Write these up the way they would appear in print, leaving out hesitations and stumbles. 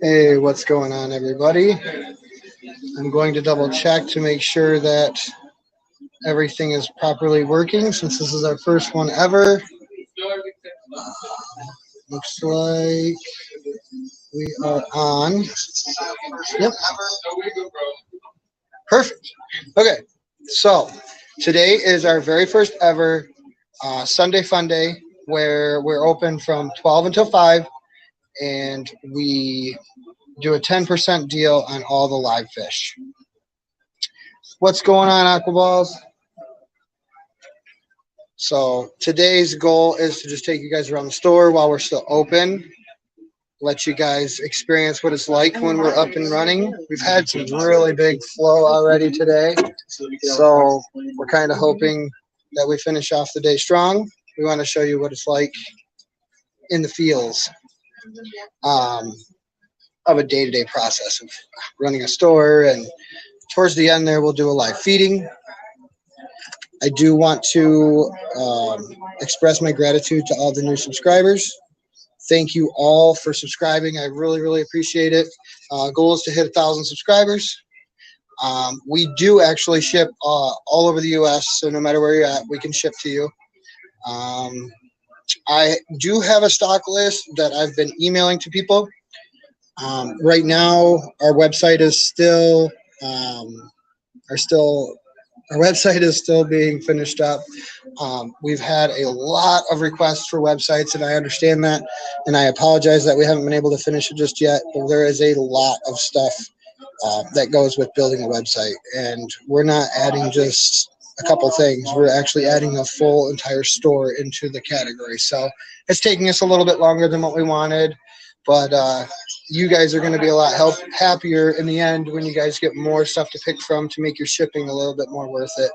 Hey, what's going on, everybody? I'm going to double check to make sure that everything is properly working since this is our first one ever. Looks like we are on. Yep. Perfect. Okay, so today is our very first ever Sunday Funday where we're open from 12 until 5 and we do a 10% deal on all the live fish. What's going on, Aquaballs? So today's goal is to just take you guys around the store while we're still open, let you guys experience what it's like when we're up and running. We've had some really big flow already today, so we're kind of hoping that we finish off the day strong. We want to show you what it's like in the fields of a day-to-day process of running a store, and towards the end there we'll do a live feeding. I do want to express my gratitude to all the new subscribers. Thank you all for subscribing. I really, really appreciate it. Goal is to hit 1,000 subscribers. We do actually ship all over the U.S., so no matter where you're at, we can ship to you. I do have a stock list that I've been emailing to people. Right now, our website is still our website is still being finished up. We've had a lot of requests for websites, and I understand that, and I apologize that we haven't been able to finish it just yet, but there is a lot of stuff that goes with building a website, and we're not adding just a couple things. We're actually adding a full entire store into the category, so it's taking us a little bit longer than what we wanted, but you guys are going to be a lot happier in the end when you guys get more stuff to pick from to make your shipping a little bit more worth it.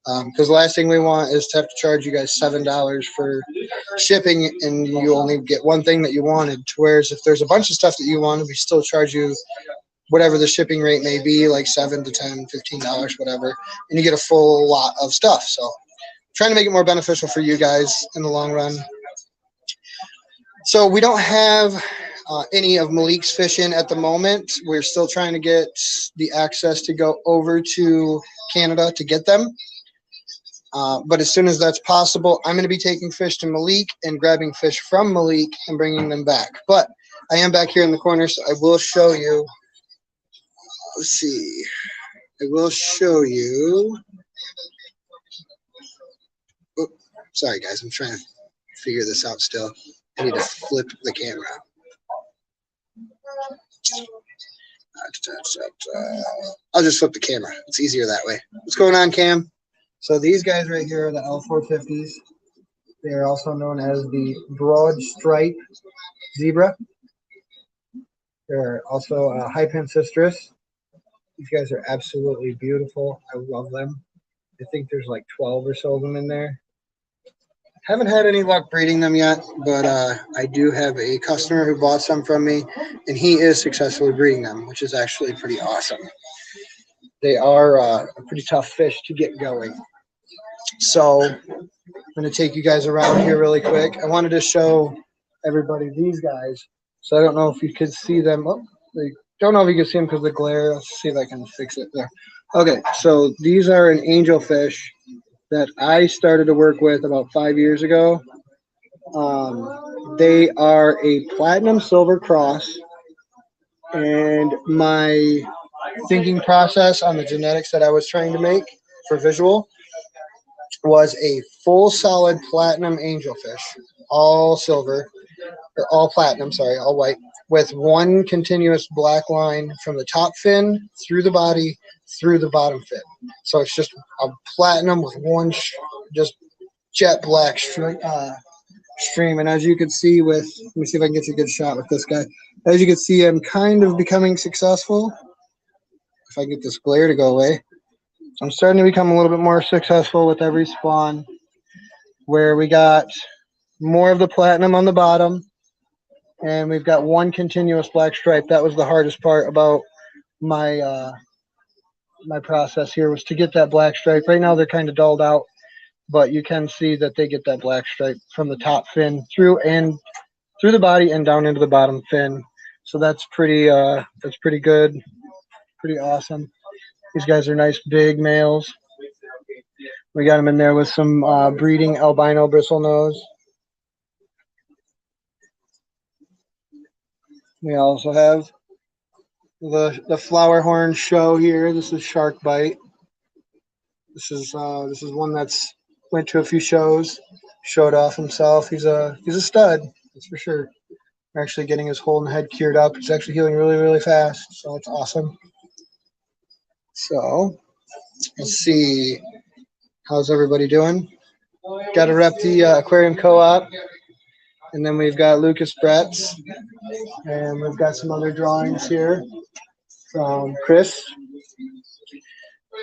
Because the last thing we want is to have to charge you guys $7 for shipping and you only get one thing that you wanted. Whereas if there's a bunch of stuff that you wanted, we still charge you whatever the shipping rate may be, like $7 to $10, $15, whatever, and you get a full lot of stuff. So trying to make it more beneficial for you guys in the long run. So we don't have any of Malik's fish in at the moment. We're still trying to get the access to go over to Canada to get them. But as soon as that's possible, I'm going to be taking fish to Malik and grabbing fish from Malik and bringing them back. But I am back here in the corner, so I will show you. Let's see. I will show you. Oh, sorry, guys. I'm trying to figure this out still. I need to flip the camera. I'll just flip the camera. It's easier that way. What's going on, Cam? So these guys right here are the L450s. They are also known as the broad stripe zebra. They're also Hypancistrus. These guys are absolutely beautiful. I love them. I think there's like 12 or so of them in there. Haven't had any luck breeding them yet, but I do have a customer who bought some from me, and he is successfully breeding them, which is actually pretty awesome. They are a pretty tough fish to get going. So I'm going to take you guys around here really quick. I wanted to show everybody these guys. So I don't know if you could see them. Oh, they don't know if you can see them because of the glare. Let's see if I can fix it there. Okay, so these are an angelfish that I started to work with about 5 years ago. They are a platinum silver cross, and my thinking process on the genetics that I was trying to make for visual was a full solid platinum angelfish, all silver, or all platinum, sorry, all white, with one continuous black line from the top fin through the body through the bottom fin. So it's just a platinum with one just jet black stream. And as you can see with, let me see if I can get you a good shot with this guy. As you can see, I'm kind of becoming successful. If I get this glare to go away. I'm starting to become a little bit more successful with every spawn, where we got more of the platinum on the bottom and we've got one continuous black stripe. That was the hardest part about my my process here, was to get that black stripe. Right now they're kind of dulled out, but you can see that they get that black stripe from the top fin through and through the body and down into the bottom fin. So that's pretty good, pretty awesome. These guys are nice big males. We got them in there with some breeding albino bristlenose. We also have the flower horn show here. This is Shark Bite. This is one that's went to a few shows, showed off himself. He's a stud, that's for sure. We're actually getting his whole head cured up. It's actually healing really, really fast, so it's awesome. So let's see, how's everybody doing? Got to rep the aquarium co-op, and then we've got Lucas Bretts, and we've got some other drawings here from Chris.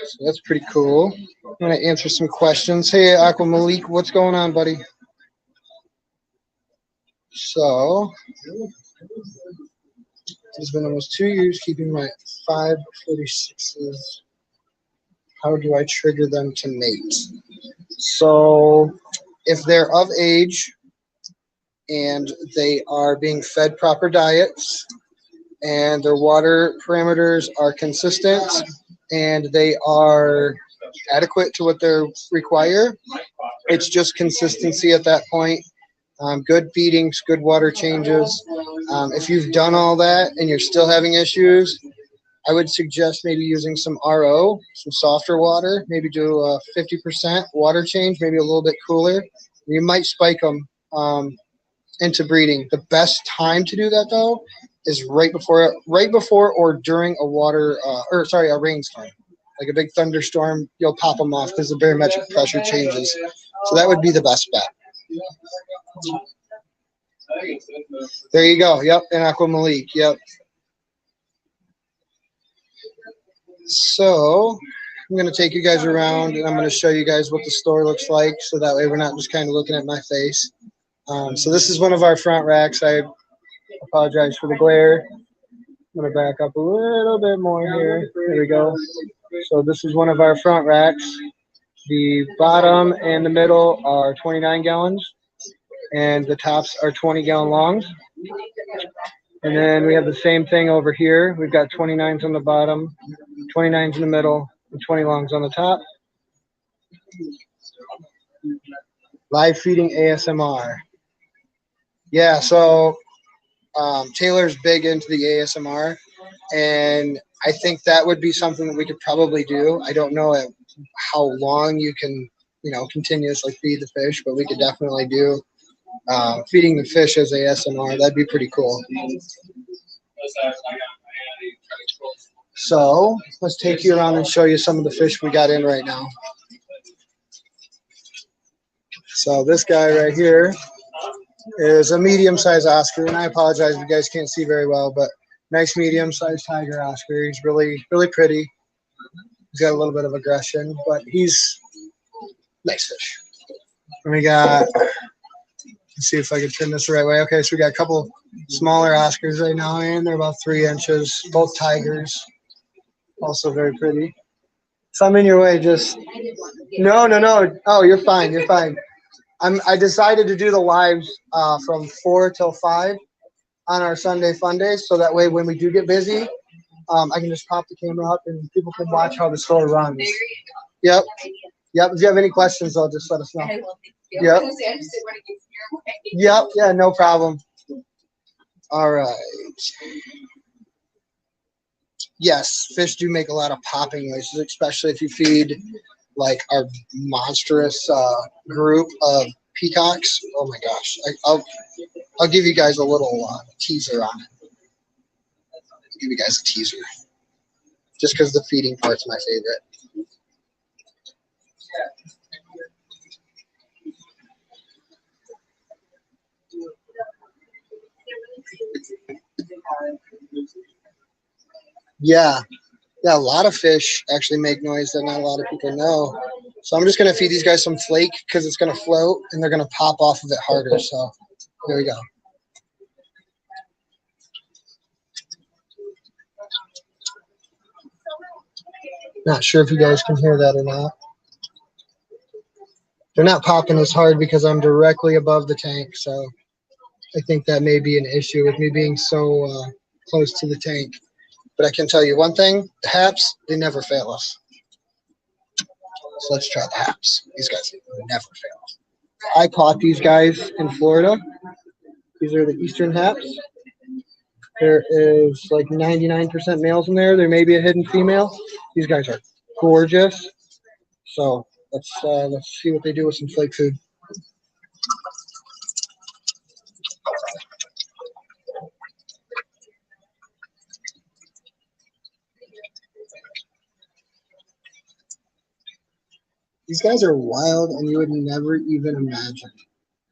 So that's pretty cool. I'm going to answer some questions. Hey, Aqua Malik, what's going on, buddy? So, it's been almost 2 years keeping my 546s. How do I trigger them to mate? So, if they're of age and they are being fed proper diets and their water parameters are consistent and they are adequate to what they require, it's just consistency at that point. Good feedings, good water changes. If you've done all that and you're still having issues, I would suggest maybe using some RO, some softer water, maybe do a 50% water change, maybe a little bit cooler. You might spike them into breeding. The best time to do that, though, is right before or during a rainstorm. Like a big thunderstorm, you'll pop them off because the barometric pressure changes. So that would be the best bet. There you go. Yep, and Aqua Malik. Yep. So I'm going to take you guys around, and I'm going to show you guys what the store looks like, so that way we're not just kind of looking at my face. So this is one of our front racks. I apologize for the glare. I'm going to back up a little bit more here. There we go. So this is one of our front racks. The bottom and the middle are 29 gallons, and the tops are 20-gallon longs. And then we have the same thing over here. We've got 29s on the bottom, 29s in the middle, and 20 longs on the top. Live feeding ASMR. Yeah, so Taylor's big into the ASMR, and I think that would be something that we could probably do. I don't know how long you can, continuously feed the fish, but we could definitely do feeding the fish as ASMR. That'd be pretty cool. So let's take you around and show you some of the fish we got in right now. So this guy right here is a medium-sized Oscar, and I apologize if you guys can't see very well, but nice medium-sized tiger Oscar. He's really, really pretty. He's got a little bit of aggression, but he's nice fish. And we got, let's see if I can turn this the right way. Okay, so we got a couple smaller Oscars right now, and they're about 3 inches, both tigers. Also very pretty. So I'm in your way, just, no. Oh, you're fine, you're fine. I decided to do the lives from 4 till 5 on our Sunday Funday, so that way when we do get busy, I can just pop the camera up and people can watch how the store runs. Yep. If you have any questions, though, just let us know. Yep. Yep. Yeah, no problem. All right. Yes, fish do make a lot of popping noises, especially if you feed like our monstrous group of peacocks. Oh my gosh. I'll give you guys a little teaser on it. I'll give you guys a teaser. Just because the feeding part's my favorite. Yeah, a lot of fish actually make noise that not a lot of people know. So I'm just going to feed these guys some flake because it's going to float and they're going to pop off of it harder. So here we go. Not sure if you guys can hear that or not. They're not popping as hard because I'm directly above the tank, so I think that may be an issue with me being so close to the tank. But I can tell you one thing, the haps, they never fail us. So let's try the haps. These guys never fail us. I caught these guys in Florida. These are the Eastern haps. There is like 99% males in there. There may be a hidden female. These guys are gorgeous. So let's see what they do with some flake food. These guys are wild, and you would never even imagine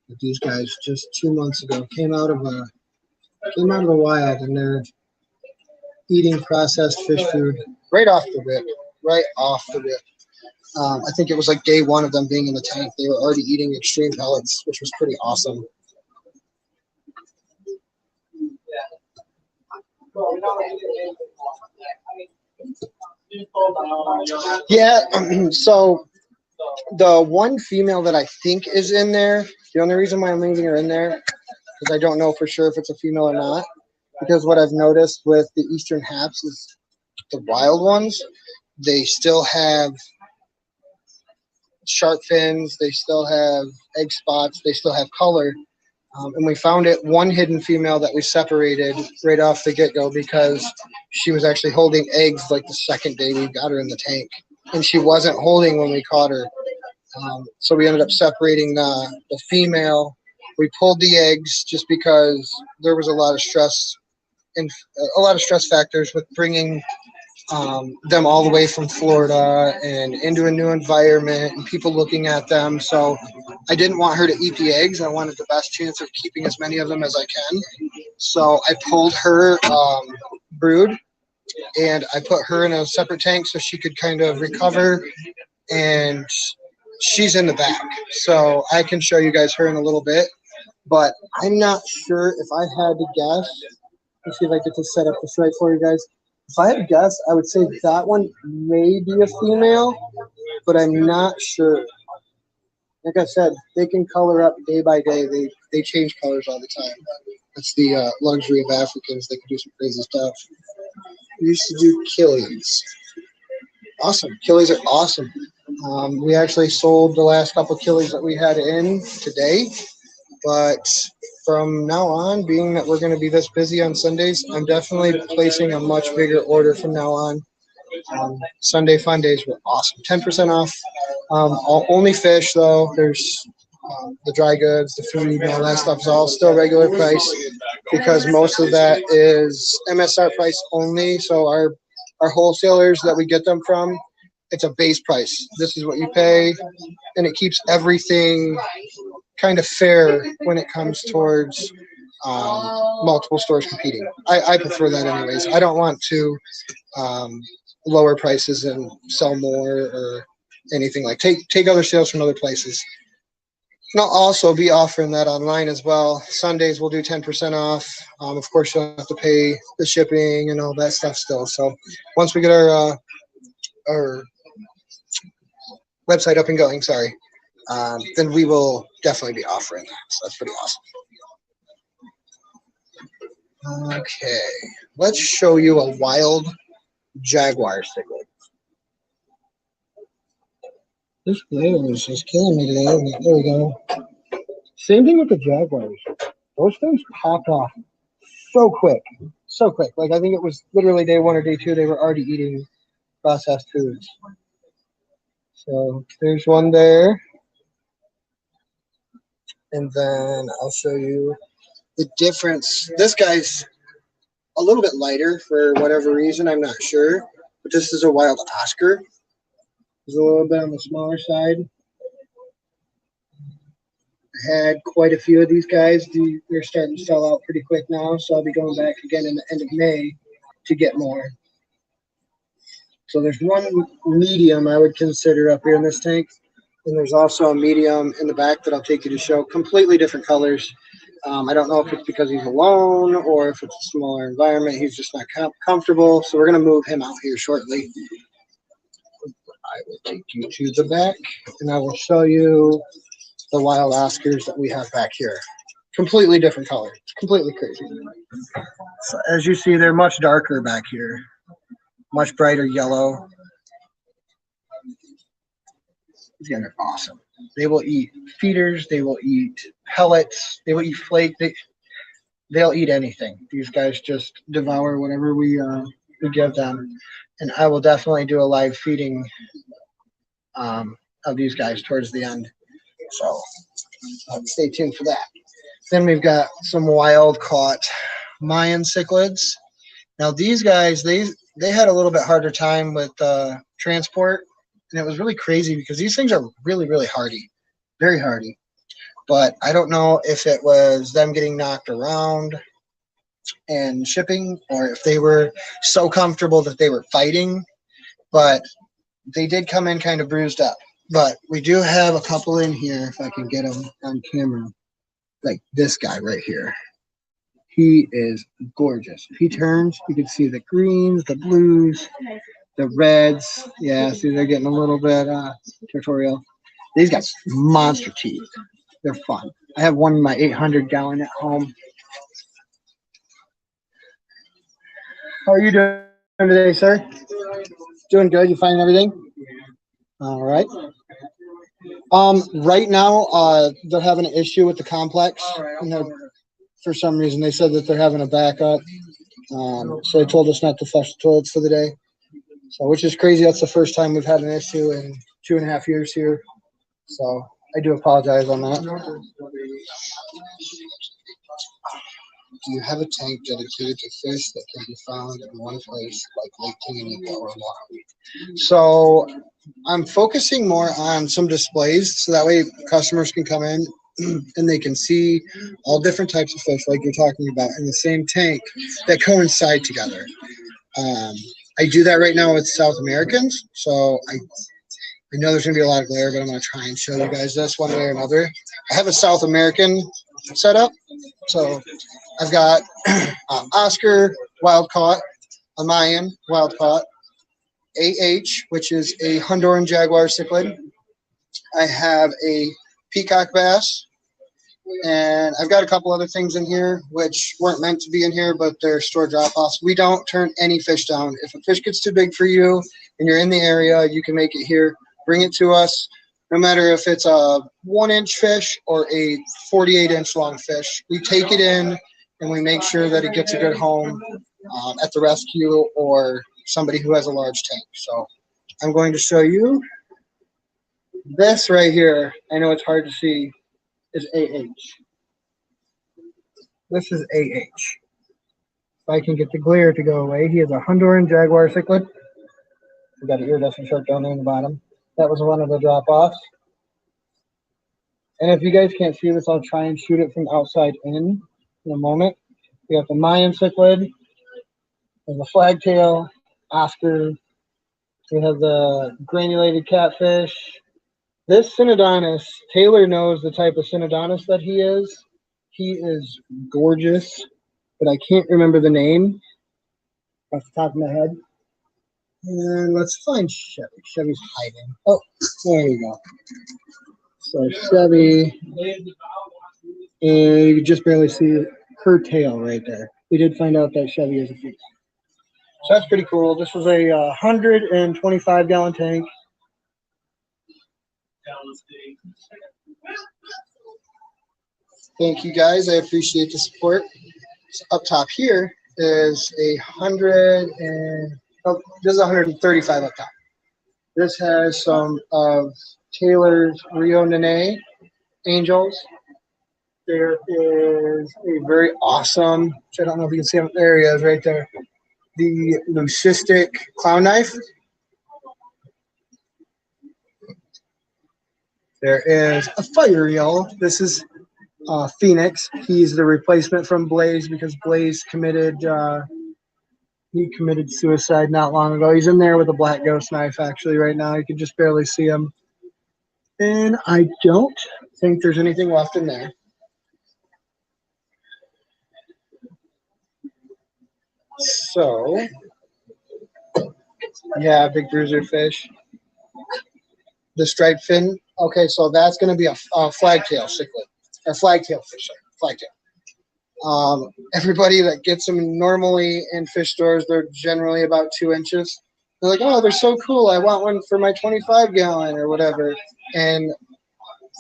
that these guys just 2 months ago came out of the wild, and they're eating processed fish food right off the rip, right off the rip. I think it was like day one of them being in the tank. They were already eating extreme pellets, which was pretty awesome. Yeah, so the one female that I think is in there, the only reason why I'm leaving her in there is I don't know for sure if it's a female or not. Because what I've noticed with the Eastern haps is the wild ones, they still have sharp fins, they still have egg spots, they still have color. And we found it one hidden female that we separated right off the get-go because she was actually holding eggs like the second day we got her in the tank. And she wasn't holding when we caught her. So we ended up separating the female. We pulled the eggs just because there was a lot of stress and a lot of stress factors with bringing them all the way from Florida and into a new environment and people looking at them. So I didn't want her to eat the eggs. I wanted the best chance of keeping as many of them as I can. So I pulled her brood and I put her in a separate tank so she could kind of recover, and she's in the back. So I can show you guys her in a little bit, but I'm not sure if I had to guess. Let's see if I get to set up this right for you guys. If I had to guess, I would say that one may be a female, but I'm not sure. Like I said, they can color up day by day. They change colors all the time. That's the luxury of Africans. They can do some crazy stuff. We used to do killies. Awesome. Killies are awesome. We actually sold the last couple killies that we had in today, but from now on, being that we're going to be this busy on Sundays, I'm definitely placing a much bigger order from now on. Sunday Fundays were awesome. 10% off. Only fish, though. There's the dry goods, the food, and all that stuff is all still regular price because most of that is MSR price only. So our wholesalers that we get them from, it's a base price. This is what you pay, and it keeps everything kind of fair when it comes towards multiple stores competing. I prefer that anyways. I don't want to lower prices and sell more or anything like take other sales from other places. And I'll also be offering that online as well. Sundays we'll do 10% off. Of course, you'll have to pay the shipping and all that stuff still. So once we get our website up and going, then we will definitely be offering that. So that's pretty awesome. Okay, let's show you a wild Jaguar cichlid. This blade is just killing me today. There we go. Same thing with the Jaguars. Those things popped off so quick. So quick. Like, I think it was literally day one or day two, they were already eating processed foods. So there's one there. And then I'll show you the difference. This guy's a little bit lighter for whatever reason. I'm not sure. But this is a wild Oscar. He's a little bit on the smaller side. I had quite a few of these guys. They're starting to sell out pretty quick now. So I'll be going back again in the end of May to get more. So there's one medium I would consider up here in this tank. And there's also a medium in the back that I'll take you to show. Completely different colors. I don't know if it's because he's alone or if it's a smaller environment. He's just not comfortable. So we're going to move him out here shortly. I will take you to the back, and I will show you the wild Oscars that we have back here. completely different color. It's completely crazy. So as you see, they're much darker back here, much brighter yellow. These guys are awesome. They will eat feeders. They will eat pellets. They will eat flake. They'll eat anything. These guys just devour whatever we give them. And I will definitely do a live feeding of these guys towards the end. So stay tuned for that. Then we've got some wild caught Mayan cichlids. Now these guys, they had a little bit harder time with transport, and it was really crazy because these things are really, really hardy, very hardy. But I don't know if it was them getting knocked around and shipping, or if they were so comfortable that they were fighting. But they did come in kind of bruised up. But we do have a couple in here, if I can get them on camera, like this guy right here. He is gorgeous. If he turns, you can see the greens, the blues, the reds. Yeah, see, they're getting a little bit territorial. These guys, monster teeth. They're fun. I have one in my 800-gallon at home. How are you doing today, sir? Doing good. You finding everything? All right. Right now, they're having an issue with the complex. And for some reason, they said that they're having a backup. So they told us not to flush the toilets for the day. So, which is crazy. That's the first time we've had an issue in 2.5 years here. So I do apologize on that. Do you have a tank dedicated to fish that can be found in one place, like Lake Tanganyika or Waterloo? So I'm focusing more on some displays, so that way customers can come in and they can see all different types of fish, like you're talking about, in the same tank that coincide together. I do that right now with South Americans, so I know there's going to be a lot of glare, but I'm going to try and show you guys this one way or another. I have a South American setup, so I've got Oscar wild caught, a Mayan wild caught, which is a Honduran Jaguar cichlid. I have a peacock bass, and I've got a couple other things in here which weren't meant to be in here, but they're store drop-offs. We don't turn any fish down. If a fish gets too big for you and you're in the area, you can make it here. Bring it to us, no matter if it's a 1-inch fish or a 48-inch long fish. We take it in and we make sure that it gets a good home at the rescue or somebody who has a large tank. So I'm going to show you this right here. I know it's hard to see, is This is If I can get the glare to go away. He is a Honduran Jaguar cichlid. We've got an iridescent shark down there in the bottom. That was one of the drop-offs. And if you guys can't see this, I'll try and shoot it from outside in a moment. We have the Mayan cichlid. There's the flagtail, Oscar. We have the granulated catfish. This Synodontis, Taylor knows the type of Synodontis that he is. He is gorgeous, but I can't remember the name off the top of my head. And let's find Chevy. Chevy's hiding. Oh, there you go. So Chevy, and you can just barely see her tail right there. We did find out that Chevy is a female. So that's pretty cool. This was a 125-gallon tank. Thank you, guys. I appreciate the support. So up top here is a 100 and this is 135 up top. This has some of Taylor's Rio Nene angels. There is a very awesome, which I don't know if you can see him. There he is, right there. The leucistic clown knife. There is a fire eel. This is Phoenix. He's the replacement from Blaze because Blaze committed suicide not long ago. He's in there with a black ghost knife actually right now. You can just barely see him. And I don't think there's anything left in there. So, yeah, big bruiser fish. The striped fin. Okay, so that's going to be a flagtail cichlid, or flagtail fish. flagtail. Everybody that gets them normally in fish stores, they're generally about 2 inches. They're like, oh, they're so cool. I want one for my 25-gallon or whatever. And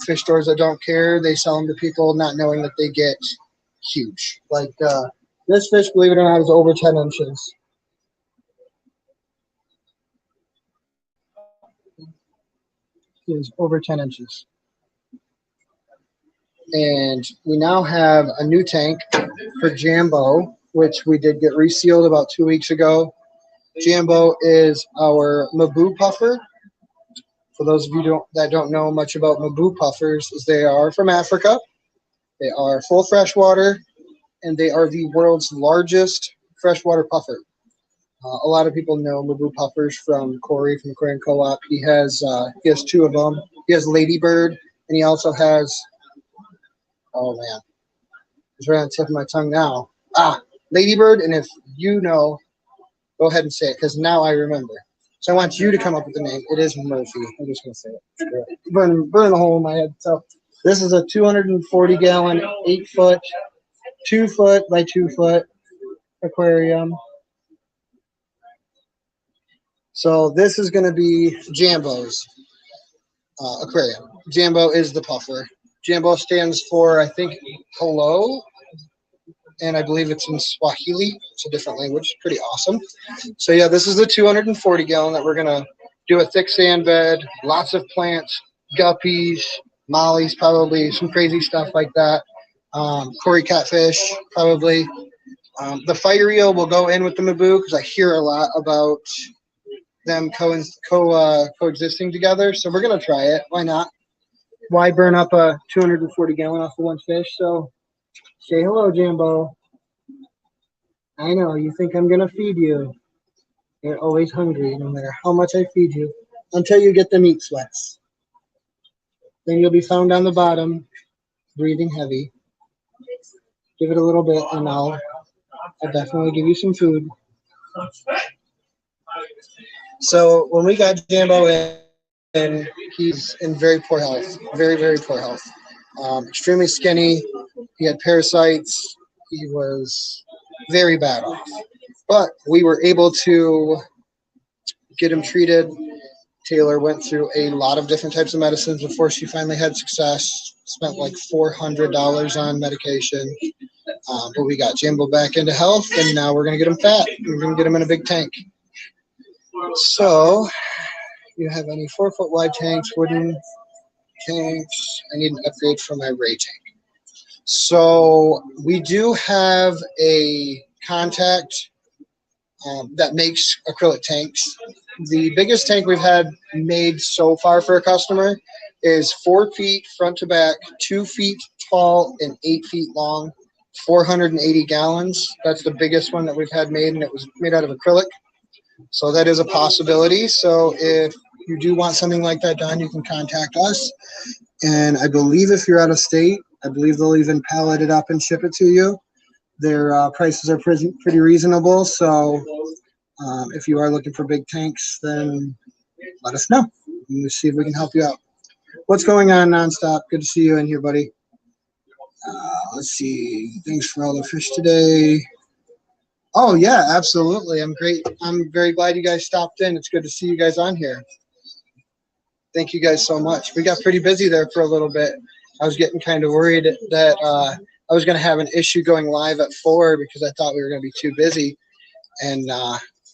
fish stores that don't care, they sell them to people not knowing that they get huge. Like this fish, believe it or not, is over 10 inches. It is over 10 inches. And we now have a new tank for Jambo, which we did get resealed about 2 weeks ago. Jambo is our Mabu puffer. For those of you that don't know much about Mabu puffers, they are from Africa. They are full freshwater, and they are the world's largest freshwater puffer. A lot of people know Mabu puffers from Corey from Korean Co-op. He has 2 of them. He has Ladybird, and he also has, oh man, it's right on the tip of my tongue now. Ladybird, and if you know, go ahead and say it, because now I remember. So I want you to come up with the name. It is Murphy. I'm just going to say it. Burn the hole in my head. So this is a 240-gallon, 8-foot, 2-foot by 2-foot aquarium. So this is going to be Jambo's aquarium. Jambo is the puffer. Jambo stands for, I think, hello. And I believe it's in Swahili. It's a different language. Pretty awesome. So yeah, this is the 240-gallon that we're going to do a thick sand bed, lots of plants, guppies, mollies, probably some crazy stuff like that. Cory catfish, probably. The fire eel will go in with the Mabu because I hear a lot about them coexisting together. So we're going to try it. Why not? Why burn up a 240-gallon off of one fish? So say hello, Jambo. I know, you think I'm going to feed you. You're always hungry, no matter how much I feed you, until you get the meat sweats. Then you'll be found on the bottom, breathing heavy. Give it a little bit, and I'll definitely give you some food. So when we got Jambo in, he's in very poor health, very, very poor health. Extremely skinny. He had parasites. He was very bad off. But we were able to get him treated. Taylor went through a lot of different types of medicines before she finally had success. Spent like $400 on medication. But we got Jambo back into health, and now we're going to get him fat. We're going to get him in a big tank. So, you have any 4-foot wide tanks, wooden tanks? I need an upgrade for my Ray tank. So we do have a contact that makes acrylic tanks. The biggest tank we've had made so far for a customer is 4 feet front to back, 2 feet tall, and 8 feet long, 480 gallons. That's the biggest one that we've had made, and it was made out of acrylic. So that is a possibility. So if you do want something like that done, you can contact us. And I believe if you're out of state, I believe they'll even pallet it up and ship it to you. Their prices are pretty reasonable. So if you are looking for big tanks, then let us know. We'll see if we can help you out. What's going on, Nonstop? Good to see you in here, buddy. Let's see. Thanks for all the fish today. Oh, yeah, absolutely. I'm great. I'm very glad you guys stopped in. It's good to see you guys on here. Thank you guys so much. We got pretty busy there for a little bit. I was getting kind of worried that I was going to have an issue going live at 4 because I thought we were going to be too busy. And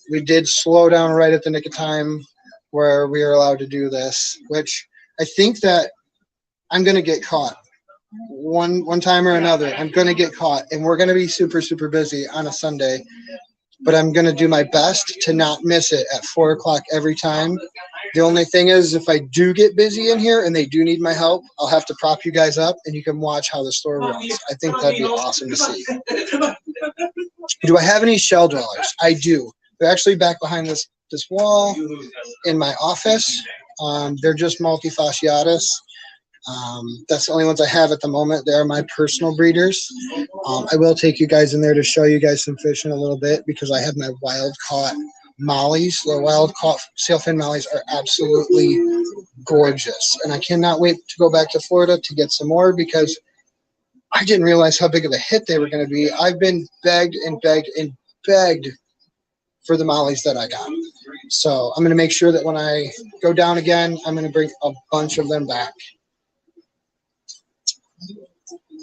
we did slow down right at the nick of time where we were allowed to do this, which I think that I'm going to get caught. One time or another, I'm going to get caught. And we're going to be super, super busy on a Sunday. But I'm going to do my best to not miss it at 4 o'clock every time. The only thing is, if I do get busy in here and they do need my help, I'll have to prop you guys up and you can watch how the store runs. I think that'd be awesome to see. Do I have any shell dwellers? I do. They're actually back behind this wall in my office. They're just multifasciatus. That's the only ones I have at the moment. They are my personal breeders. I will take you guys in there to show you guys some fish in a little bit because I have my wild caught mollies. The wild caught sailfin mollies are absolutely gorgeous. And I cannot wait to go back to Florida to get some more because I didn't realize how big of a hit they were going to be. I've been begged and begged and begged for the mollies that I got. So I'm going to make sure that when I go down again, I'm going to bring a bunch of them back.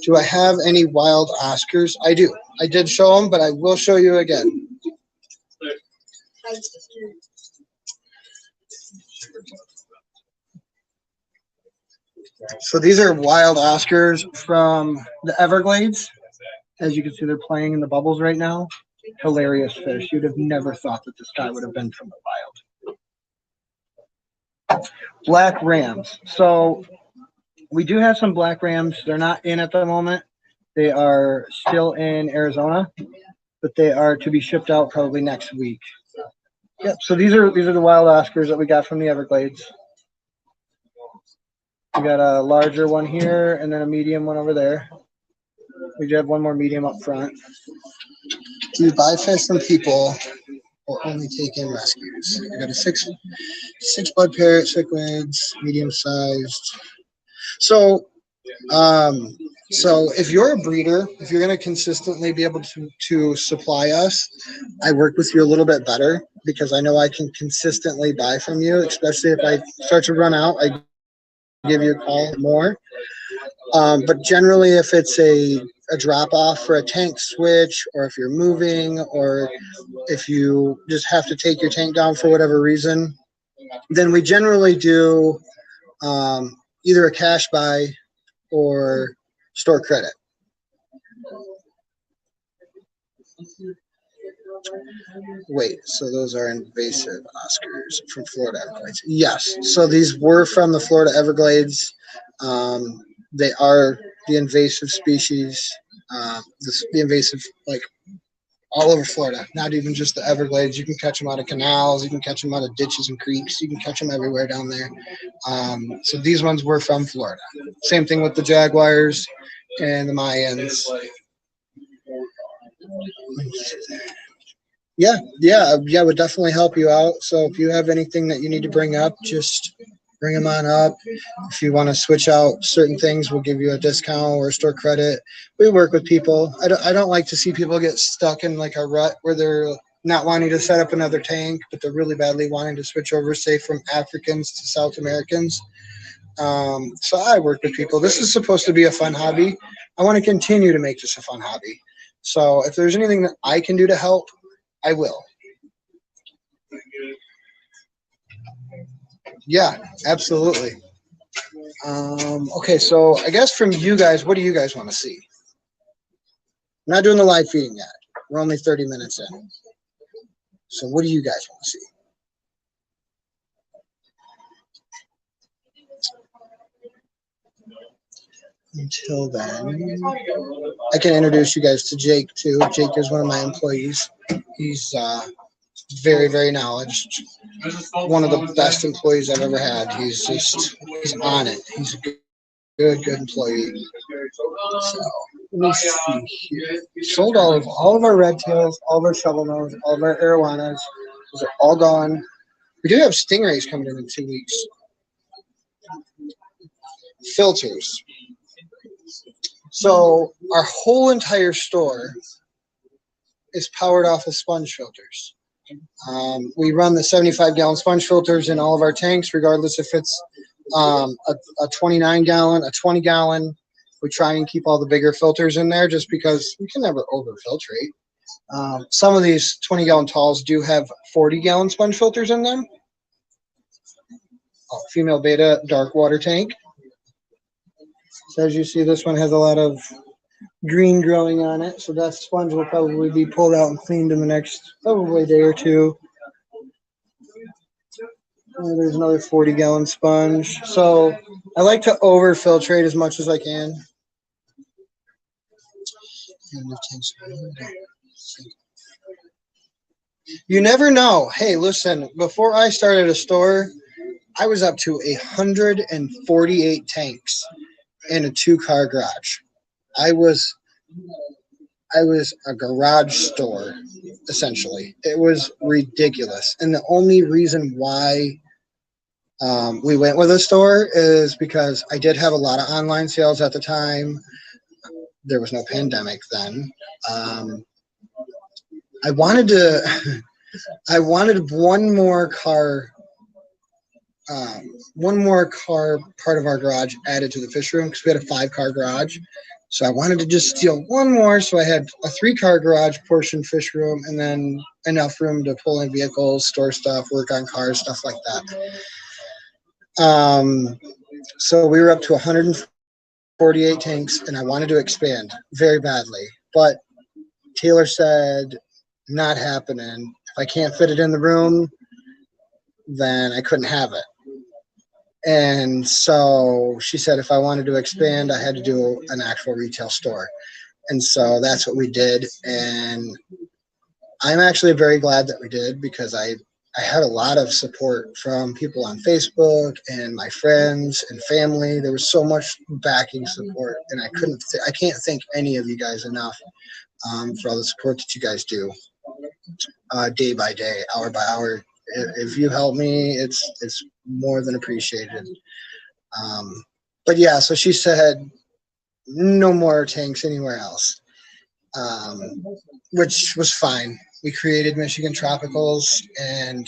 Do I have any wild Oscars? I do. I did show them, but I will show you again. So these are wild Oscars from the Everglades. As you can see, they're playing in the bubbles right now. Hilarious fish. You'd have never thought that this guy would have been from the wild. Black rams. So we do have some black rams. They're not in at the moment. They are still in Arizona, but they are to be shipped out probably next week. Yep. So these are the wild Oscars that we got from the Everglades. We got a larger one here and then a medium one over there. We do have one more medium up front. Do you buy fish from people or only take in rescues? I got a six blood parrot, cichlids, medium sized. So if you're a breeder, if you're going to consistently be able to supply us, I work with you a little bit better because I know I can consistently buy from you, especially if I start to run out, I give you a call more. But generally, if it's a drop off for a tank switch, or if you're moving, or if you just have to take your tank down for whatever reason, then we generally do either a cash buy or store credit. Wait, so those are invasive Oscars from Florida Everglades? Yes. So these were from the Florida Everglades. They are the invasive species, the invasive, like all over Florida, not even just the Everglades. You can catch them out of canals. You can catch them out of ditches and creeks. You can catch them everywhere down there. So these ones were from Florida. Same thing with the Jaguars and the Mayans. Yeah, would definitely help you out. So if you have anything that you need to bring up, just bring them on up. If you want to switch out certain things, we'll give you a discount or store credit. We work with people. I don't like to see people get stuck in like a rut where they're not wanting to set up another tank, but they're really badly wanting to switch over, say, from Africans to South Americans. So I work with people. This is supposed to be a fun hobby. I want to continue to make this a fun hobby. So if there's anything that I can do to help, I will. Yeah, absolutely. Okay, so I guess from you guys, what do you guys want to see? I'm not doing the live feeding yet. We're only 30 minutes in. So what do you guys want to see? Until then, I can introduce you guys to Jake too. Jake is one of my employees. He's very, very knowledgeable. One of the best employees I've ever had. He's on it. He's a good employee. So let me see here. We sold all of our red tails, all of our shovel nose, all of our arowanas. Those are all gone. We do have stingrays coming in 2 weeks. Filters. So our whole entire store is powered off of sponge filters. We run the 75-gallon sponge filters in all of our tanks, regardless if it's a 29-gallon, a 20-gallon. We try and keep all the bigger filters in there just because we can never over-filtrate. Some of these 20-gallon talls do have 40-gallon sponge filters in them. Oh, female beta dark water tank. So as you see, this one has a lot of green growing on it, so that sponge will probably be pulled out and cleaned in the next probably day or two. There's another 40-gallon sponge. So I like to over-filtrate as much as I can. You never know. Hey, listen, before I started a store, I was up to 148 tanks in a 2-car garage. I was a garage store, essentially. It was ridiculous. And the only reason why we went with a store is because I did have a lot of online sales at the time. there was no pandemic then. I wanted to, I wanted one more car part of our garage added to the fish room because we had a 5-car garage. So I wanted to just steal one more. So I had a 3-car garage portion fish room and then enough room to pull in vehicles, store stuff, work on cars, stuff like that. So we were up to 148 tanks and I wanted to expand very badly. But Taylor said, not happening. If I can't fit it in the room, then I couldn't have it. And so she said if I wanted to expand, I had to do an actual retail store. And so that's what we did. And I'm actually very glad that we did because I had a lot of support from people on Facebook and my friends and family. There was so much backing support, and I can't thank any of you guys enough for all the support that you guys do day by day, hour by hour. If you help me, it's more than appreciated. But yeah, so she said no more tanks anywhere else, which was fine. We created Michigan Tropicals, and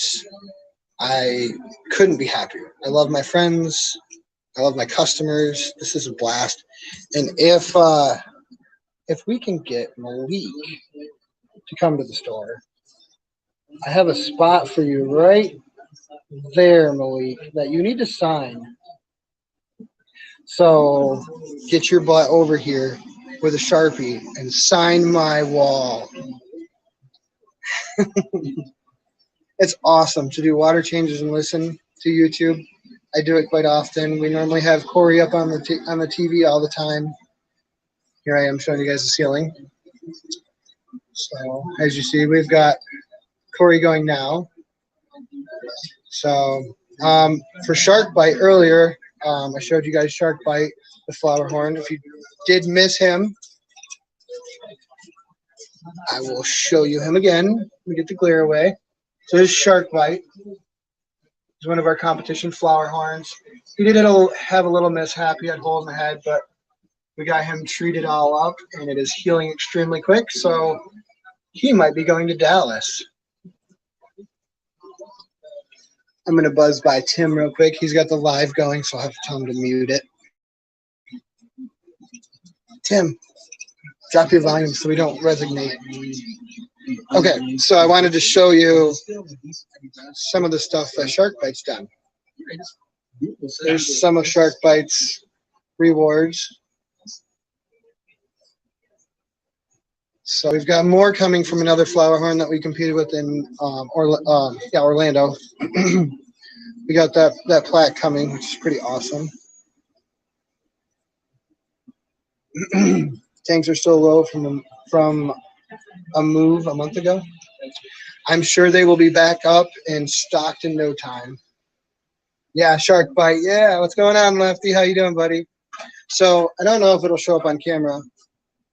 I couldn't be happier. I love my friends. I love my customers. This is a blast. And if we can get Malik to come to the store, I have a spot for you right there, Malik, that you need to sign. So get your butt over here with a Sharpie and sign my wall. It's awesome to do water changes and listen to YouTube. I do it quite often. We normally have Corey up on the TV all the time. Here I am showing you guys the ceiling. So as you see, we've got Corey going now. So for Shark Bite earlier, I showed you guys Shark Bite, the flower horn. If you did miss him, I will show you him again. Let me get the glare away. So this is Shark Bite. He's one of our competition flower horns. He did have a little mishap. He had a hole in the head, but we got him treated all up, and it is healing extremely quick. So he might be going to Dallas. I'm going to buzz by Tim real quick. He's got the live going, so I'll have to tell him to mute it. Tim, drop your volume so we don't resonate. Okay, so I wanted to show you some of the stuff that Shark Bite's done. There's some of Shark Bite's rewards. So we've got more coming from another flower horn that we competed with in Orlando. We got that plaque coming, which is pretty awesome. Tanks are still low from a move a month ago. I'm sure they will be back up and stocked in no time. Yeah, Shark Bite. Yeah, what's going on, Lefty? How you doing, buddy? So I don't know if it'll show up on camera,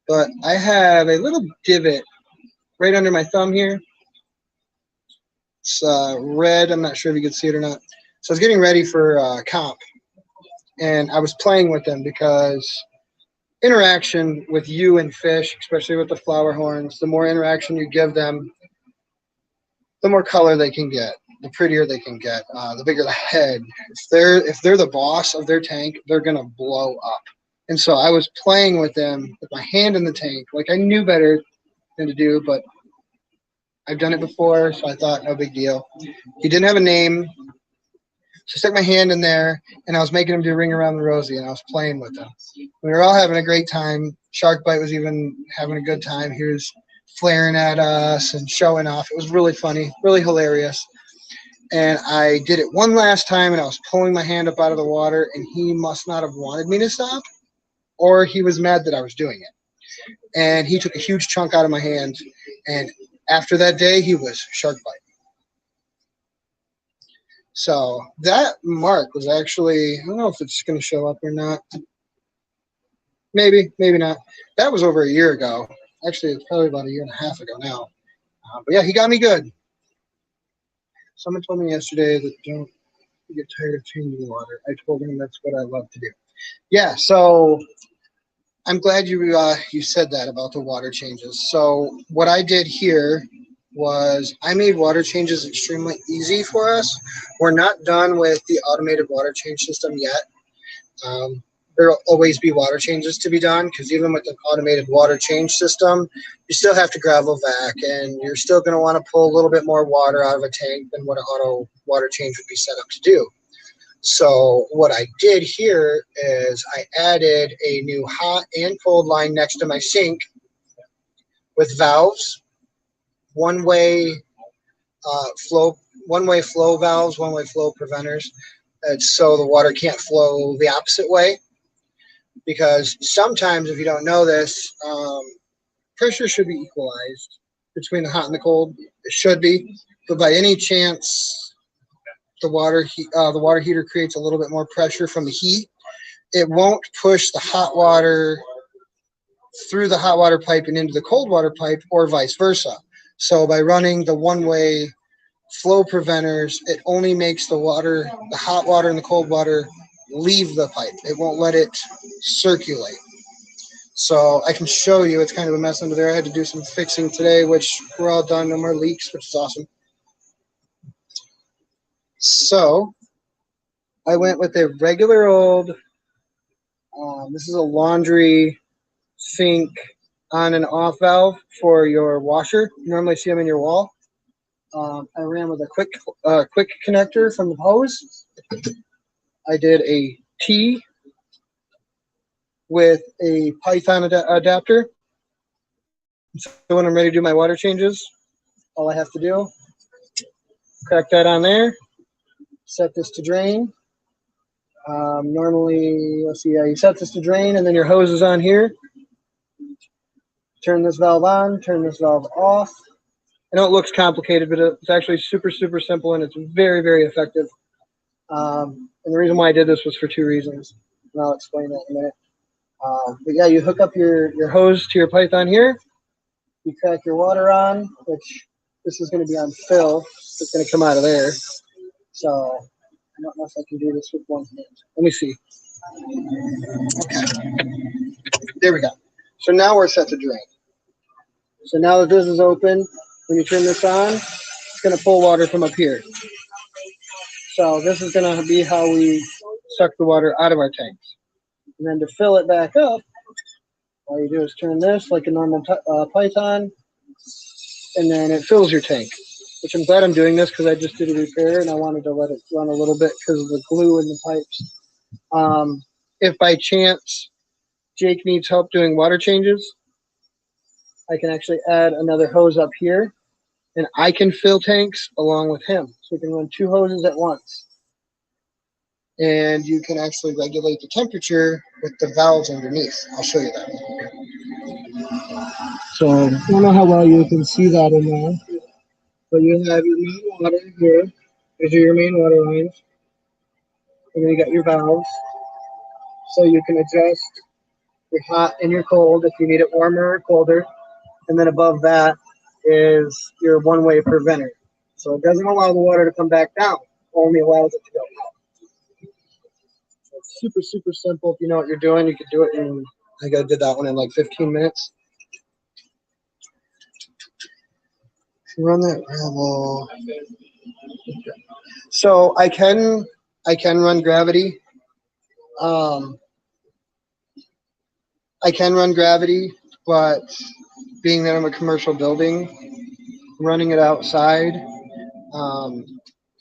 but I have a little divot right under my thumb here. It's red. I'm not sure if you can see it or not. So I was getting ready for comp, and I was playing with them because interaction with you and fish, especially with the flower horns, the more interaction you give them, the more color they can get, the prettier they can get, the bigger the head. If they're the boss of their tank, they're gonna blow up. And so I was playing with them with my hand in the tank, like I knew better than to do, but I've done it before, so I thought no big deal. He didn't have a name, so I stuck my hand in there, and I was making him do Ring Around the Rosie, and I was playing with him. We were all having a great time. Shark Bite was even having a good time. He was flaring at us and showing off. It was really funny, really hilarious. And I did it one last time, and I was pulling my hand up out of the water, and he must not have wanted me to stop, or he was mad that I was doing it. And he took a huge chunk out of my hand, and after that day, he was Shark Bite. So that mark was actually, I don't know if it's going to show up or not. Maybe, maybe not. That was over a year ago. Actually, it's probably about a year and a half ago now. But yeah, he got me good. Someone told me yesterday that don't get tired of changing water. I told him that's what I love to do. Yeah, so I'm glad you said that about the water changes. So what I did here was I made water changes extremely easy for us. We're not done with the automated water change system yet. Um, there will always be water changes to be done because even with an automated water change system, you still have to gravel vac and you're still going to want to pull a little bit more water out of a tank than what an auto water change would be set up to do. So what I did here is I added a new hot and cold line next to my sink with valves, one-way one-way flow valves, one-way flow preventers, so the water can't flow the opposite way. Because sometimes, if you don't know this, pressure should be equalized between the hot and the cold. It should be, but by any chance the water heater creates a little bit more pressure from the heat, it won't push the hot water through the hot water pipe and into the cold water pipe, or vice versa. So by running the one-way flow preventers, it only makes the hot water and the cold water leave the pipe. It won't let it circulate. So I can show you. It's kind of a mess under there. I had to do some fixing today, which we're all done. No more leaks, which is awesome. So I went with a regular old, this is a laundry sink on and off valve for your washer. You normally see them in your wall. I ran with a quick connector from the hose. I did a T with a Python adapter. So when I'm ready to do my water changes, all I have to do, crack that on there, set this to drain. Normally, let's see, you set this to drain, and then your hose is on here. Turn this valve on, turn this valve off. I know it looks complicated, but it's actually super, super simple, and it's very, very effective. And the reason why I did this was for two reasons, and I'll explain that in a minute. But yeah, you hook up your hose to your Python here. You crack your water on, which this is going to be on fill. It's going to come out of there. So I don't know if I can do this with one hand. Let me see. Okay. There we go. So now we're set to drain. So now that this is open, when you turn this on, it's going to pull water from up here. So this is going to be how we suck the water out of our tanks. And then to fill it back up, all you do is turn this like a normal Python, and then it fills your tank. Which I'm glad I'm doing this because I just did a repair and I wanted to let it run a little bit because of the glue in the pipes. If by chance Jake needs help doing water changes, I can actually add another hose up here, and I can fill tanks along with him. So we can run two hoses at once. And you can actually regulate the temperature with the valves underneath. I'll show you that. So I don't know how well you can see that in there, but you have your main water here. These are your main water lines. And then you got your valves. So you can adjust your hot and your cold if you need it warmer or colder. And then above that is your one-way preventer. So it doesn't allow the water to come back down, only allows it to go up. So it's super, super simple. If you know what you're doing, you could do it in, I think I did that one in like 15 minutes. Run that gravel. So I can run gravity. I can run gravity, but being that I'm a commercial building, running it outside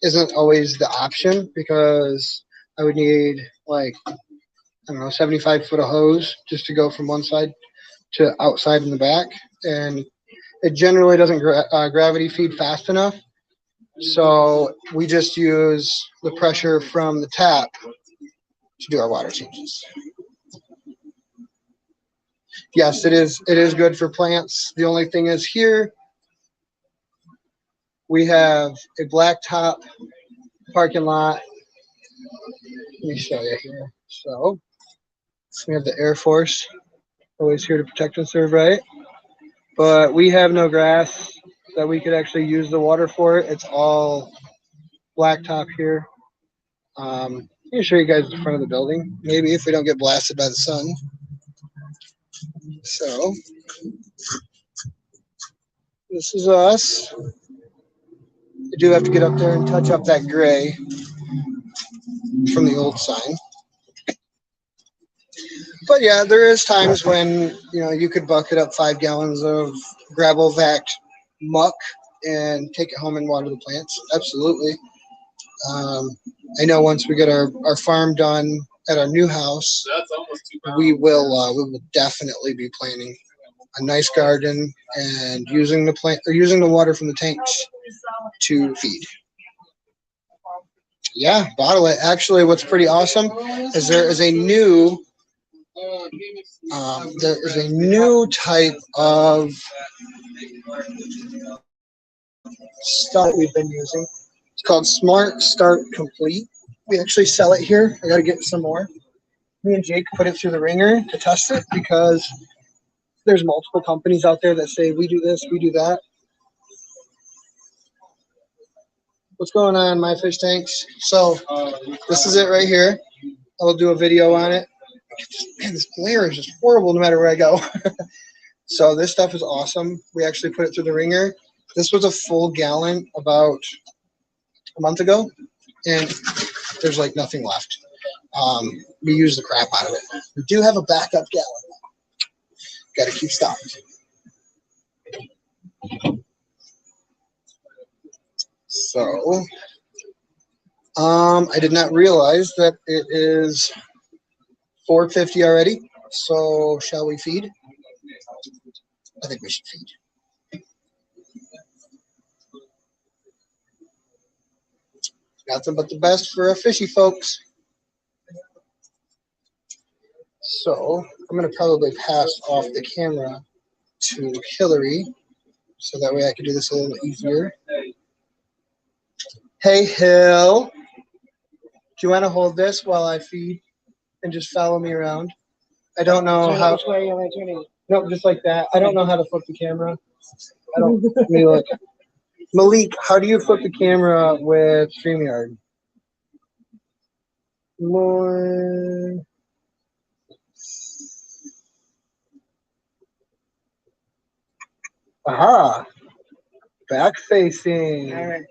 isn't always the option because I would need like, I don't know, 75 foot of hose just to go from one side to outside in the back. And it generally doesn't gravity feed fast enough. So we just use the pressure from the tap to do our water changes. Yes, it is good for plants. The only thing is here we have a blacktop parking lot. Let me show you here. So we have the Air Force, always here to protect and serve, right? But we have no grass that we could actually use the water for. It's all blacktop here. Let me show you guys the front of the building, maybe if we don't get blasted by the sun. So this is us. I do have to get up there and touch up that gray from the old sign. But yeah, there is times when, you could bucket up 5 gallons of gravel vac muck and take it home and water the plants. Absolutely. I know once we get our farm done at our new house, we will definitely be planting a nice garden and using the water from the tanks to feed. Yeah, bottle it. Actually, what's pretty awesome is there is a new type of stuff we've been using. It's called Smart Start Complete. We actually sell it here. I got to get some more. Me and Jake put it through the ringer to test it because there's multiple companies out there that say we do this, we do that. What's going on, my fish tanks? So this is it right here. I'll do a video on it. Man, this glare is just horrible no matter where I go. So this stuff is awesome. We actually put it through the ringer. This was a full gallon about a month ago, and there's like nothing left. We use the crap out of it. We do have a backup gallon. Got to keep stocked. So, I did not realize that it is 4:50 already. So, shall we feed? I think we should feed. Nothing but the best for our fishy folks. So, I'm going to probably pass off the camera to Hillary so that way I can do this a little easier. Hey, Hill. Do you want to hold this while I feed and just follow me around? I don't know how. Which way am I turning? No, just like that. I don't know how to flip the camera. Let me look. Malik, how do you flip the camera with StreamYard? More. Aha. Back facing. All right.